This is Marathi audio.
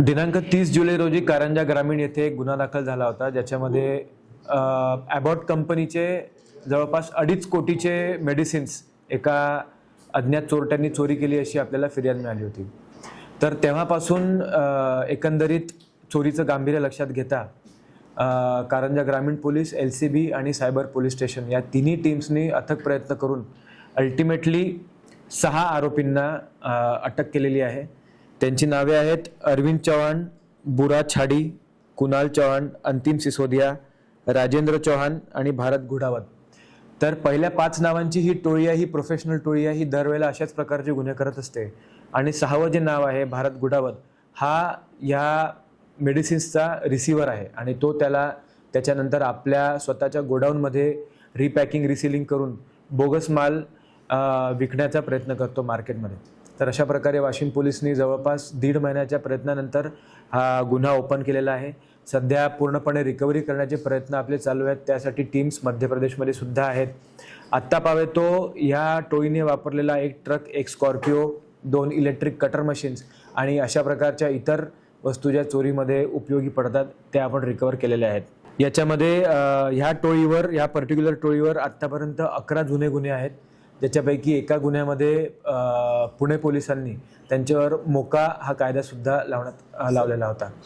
दिनांक 30 जुलै रोजी कारंजा ग्रामीण येथे एक गुन्हा दाखल झाला होता, ज्याच्यामध्ये ॲबॉट कंपनीचे जवळपास 2.5 कोटीचे मेडिसिन्स एका अज्ञात चोरट्यांनी चोरी केली अशी आपल्याला फिर्याद मिळाली होती। तर तेव्हापासून एकंदरीत चोरीचं गांभीर्य लक्षात घेता कारंजा ग्रामीण पोलीस, LCB आणि सायबर पोलीस स्टेशन या तिन्ही टीम्सनी अथक प्रयत्न करून अल्टिमेटली 6 आरोपींना अटक केलेली आहे। त्यांची नावे आहेत अरविंद चौहान, बुरा छाडी, कुणाल चौहान, अंतिम सिसोदिया, राजेंद्र चौहान आणि भारत गुडावत। तर पहिल्या 5 नावांची ही टोळी आहे, ही प्रोफेशनल टोळी आहे, ही दरवेळेला अशाच प्रकारचे गुन्हे करत असते। आणि 6वं जे नाव आहे भारत गुडावत, हा या मेडिसिन्सचा रिसिव्हर आहे आणि तो त्याच्यानंतर आपल्या स्वतःच्या गोडाऊनमध्ये रिपॅकिंग, रिसिलिंग करून बोगस माल विकण्याचा प्रयत्न करतो मार्केटमध्ये। तर अशा प्रकारे वाशिम पोलिसांनी जवळपास 1.5 महिन्याच्या प्रयत्नानंतर हा गुन्हा ओपन केलेला आहे। सध्या पूर्णपणे रिकव्हरी करण्याचे प्रयत्न आपले चालू आहेत, त्यासाठी टीम्स मध्य प्रदेशमध्ये सुद्धा आहेत। आत्ता पावे तो या टोळीने वापरलेला एक ट्रक, एक स्कॉर्पिओ, 2 इलेक्ट्रिक कटर मशीन्स आणि अशा प्रकारच्या इतर वस्तू ज्या चोरीमध्ये उपयोगी पडतात त्या आपण रिकव्हर केलेल्या आहेत। याच्यामध्ये ह्या पर्टिक्युलर टोळीवर आत्तापर्यंत 11 जुने गुन्हे आहेत, ज्याच्यापैकी एका गुन्ह्यामध्ये पुणे पोलिसांनी त्यांच्यावर मोका हा कायदा सुद्धा लावलेला होता।